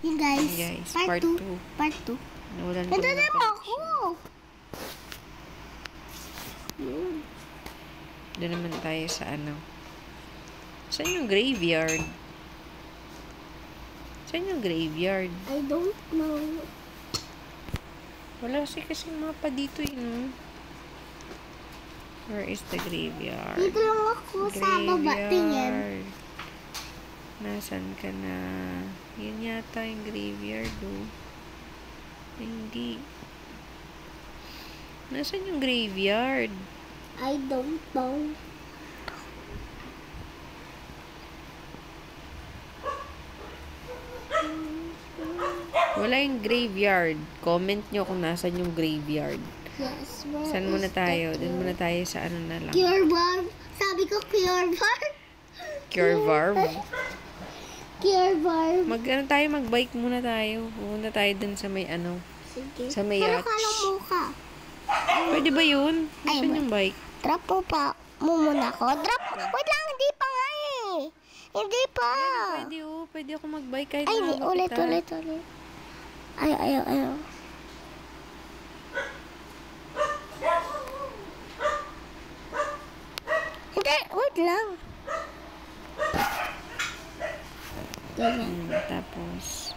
Yun guys, part 2. Part 2. Nawalan ko Ito ng na connection. ako. Yun. Doon naman tayo sa ano. Saan yung graveyard? Saan yung graveyard? I don't know. Wala kasi mapa dito yun. Where is the graveyard? Dito lang ako sa baba. Tingin. Nasaan ka na? Yun yata yung graveyard, oh. Ay, hindi. Nasaan yung graveyard? I don't know. Wala yung graveyard. Comment nyo kung nasan yung graveyard. Yes. Saan muna tayo? Doon muna tayo sa ano na lang. Cure Barb. Sabi ko Cure Barb. Cure Barb. Cure Barb. Mag-bike muna tayo. Pumunta tayo dun sa may ano. Sige. Sa may yacht. Kalang mukha. Pwede ba yun? Ay, Saan yung bike? Drop mo pa. Muna ko. Drop. Wait lang. Hindi pa nga eh. Hindi pa. Pwede, oh. Pwede ako mag-bike kahit Ay, mahaba ulit. kita. Ayaw. Hindi, wait lang. Ganyan. Tapos,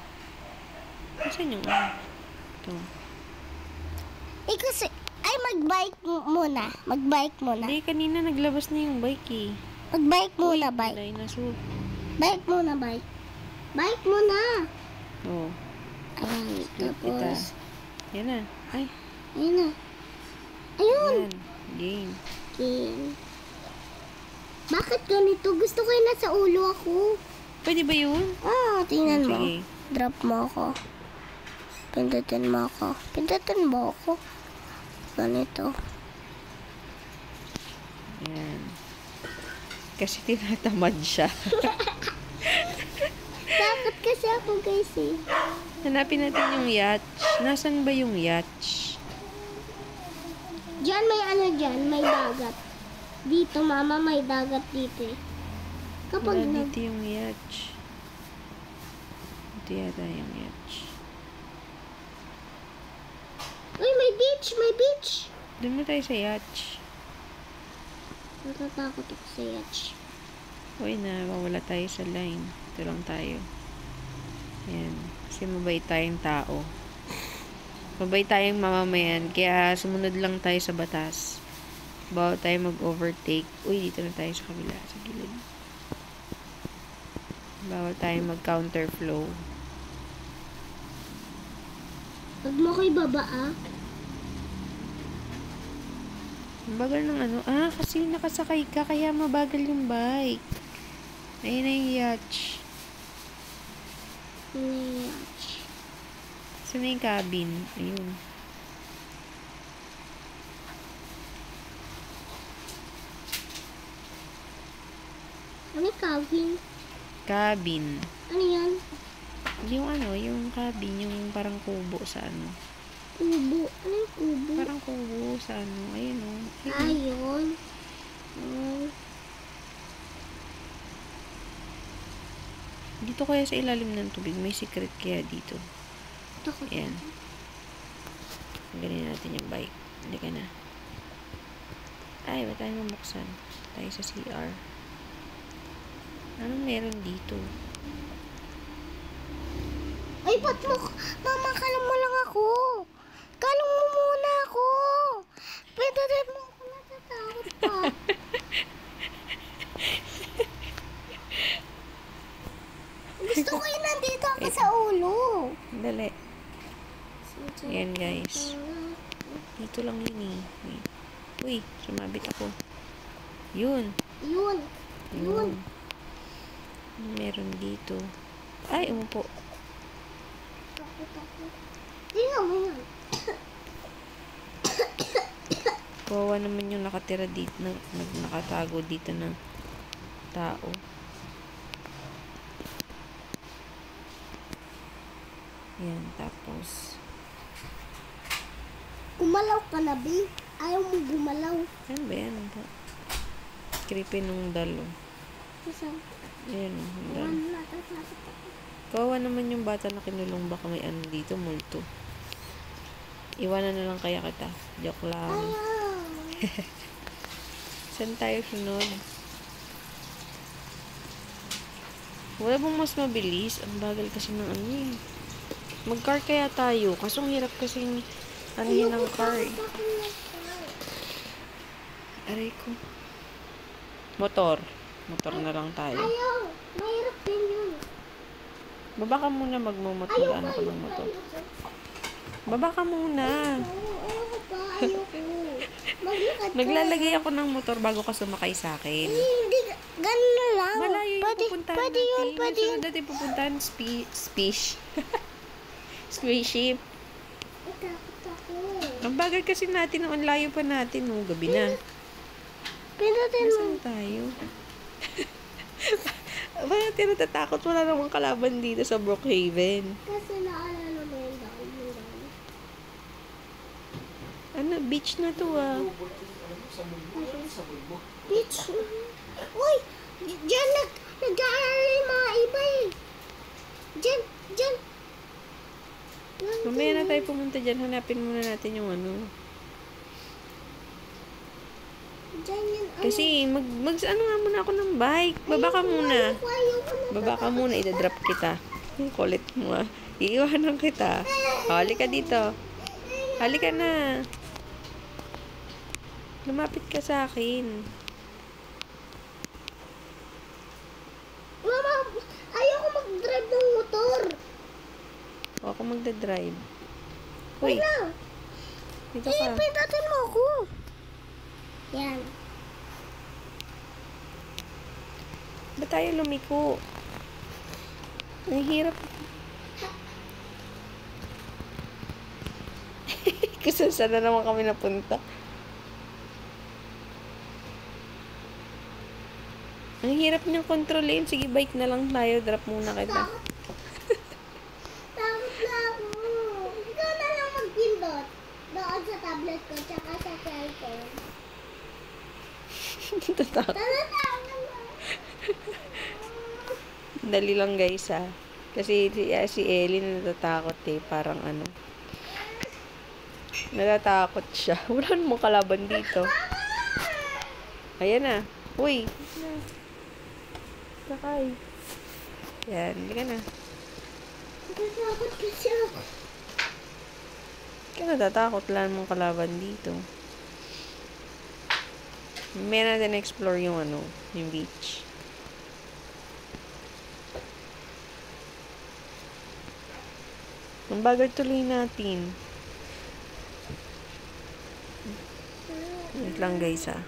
saan yung ano? Ito. Kasi, mag-bike muna. Mag-bike muna. Hindi, kanina naglabas na yung bike eh. Mag-bike muna, bike. Dinosaur. Bike muna, bike. Bike muna. Oo. Ayan, Kita. tapos. Yan na. Ay, Ayun na. Ayun. yan. Game. Game. Bakit ganito? Gusto ko yung nasa ulo ako. Pwede ba yun? Tingnan mo. Sige. Drop mo ako. Pindutin mo ako. Pindutin mo ako. Ganito. Yan. Kasi tinatamad siya. Dapat kasi ako guys eh. Hanapin natin yung yacht. Nasaan ba yung yacht? Diyan may ano dyan, may dagat. Dito mama, may dagat dito eh. Kapag Wala dito yung yacht. Ito yata yung yacht. Uy, may beach, may beach. Doon mo tayo sa yacht. Natatakot ako sa yacht. Uy na, mawala tayo sa line. Ito lang tayo. Yan. Kasi mabait tayong tao. Mabait tayong mamamayan. Kaya sumunod lang tayo sa batas. Bawal tayo mag-overtake. Uy, dito na tayo sa kabila. Sa gilid. Bawal tayo mag-counterflow. Huwag mo ko ibaba Ang bagal ng ano. Kasi nakasakay ka. Kaya mabagal yung bike. Ayun na yung yacht. Saan na yung cabin? Ayun. Ano yung cabin? Cabin. Ano yan? Yung ano, yung cabin, yung parang kubo sa ano. Kubo. Ano yung kubo? Parang kubo sa ano. Ayun o. Ayun. Dito kaya sa ilalim ng tubig, may secret kaya dito. Takot. Ayan. Ganin natin yung bike. Hindi ka na. Ay, ba't tayo mabuksan? Tayo sa CR. Anong meron dito? Ay, ba't mo? Mama, kalam mo lang ako. Kalam mo muna ako. Pwede rin mo ako natatakot pa. Gusto ko yun nandito ako sa ulo. Dali. Ayan, guys. Dito lang yun eh. Wait. Uy, sumabit ako. Yun. Yun. Yun. Meron dito. Ay, umupo. Takot ako. Tingnan mo yun. Kawawa naman yung nakatira dito, nakatago dito ng tao. Yan, tapos Gumalaw ka na, B. Ayaw mo gumalaw. ano ba yan? Creepy nung dalo. Isa. Ayan, yung dalo. Natatakot ako. Kawawa naman yung bata na kinulong, baka may ano dito, multo. Iwanan na lang kaya kita. Joke lang. Ayaw. Saan tayo sunod? Wala bang mas mabilis? Ang bagal kasi ng ano eh. Mag-car kaya tayo. Kaso ang hirap kasing ano yun ang car eh. Aray ko. Motor. Motor na lang tayo. Ayaw. Mahirap din yun. Baba ka muna magmumotor. Ano ko ng motor? Baba ka muna. Ayoko pa. Ayoko. Maglakad ka. Naglalagay ako ng motor bago ka sumakay sa akin. Hindi. Ganun na lang. Malayo yung Pwede- pupuntahan pwede natin. yun, pwede Yung yun. sunod natin pupuntahan, spaceship. Takot ako. Ang bagal kasi natin, ang layo pa natin, no? Gabi na. Pindutin mo. Saan tayo? Bakit tayo natatakot? Wala namang kalaban dito sa Brookhaven. Kasi naalala mo yung daan. Ano, beach na to ah. Bitch. Uy! Diyan nag-aaral yung mga iba eh. Diyan. Mamaya na tayo pumunta dyan. Hanapin muna natin yung ano. Diyan yun. Kasi, ano nga muna ako ng bike. Baba ka muna. Ayoko na. Baba ka muna, idadrop kita. Ang kulit mo ah. Iiwanan kita. Halika dito. Halika na. Lumapit ka sa akin. Mama, ayoko mag-drive ng motor. O ako magdadrive. Uy, Wala. dito ka. Pindutin mo ako. Yan. Ba't tayo lumiko? Ang hirap. Kasi saan na naman kami napunta. Ang hirap niyang kontrolin. Sige, bike na lang tayo. Drop muna kita. Takot na ako. Ikaw na lang mag-pindot. Doon sa tablet ko, tsaka sa cellphone. Tatakot. Tara. Dali lang guys ah. Kasi si Ellie natatakot eh. Parang ano. Natatakot siya. Wala namang kalaban dito. Ayan na. Uy. Sakay. Yan. Hindi ka na. Natatakot kasi ako. Kaya natatakot. Wala namang kalaban dito. May natin explore yung ano. Yung beach. Ang bagal tuloy natin. Wait lang guys ah.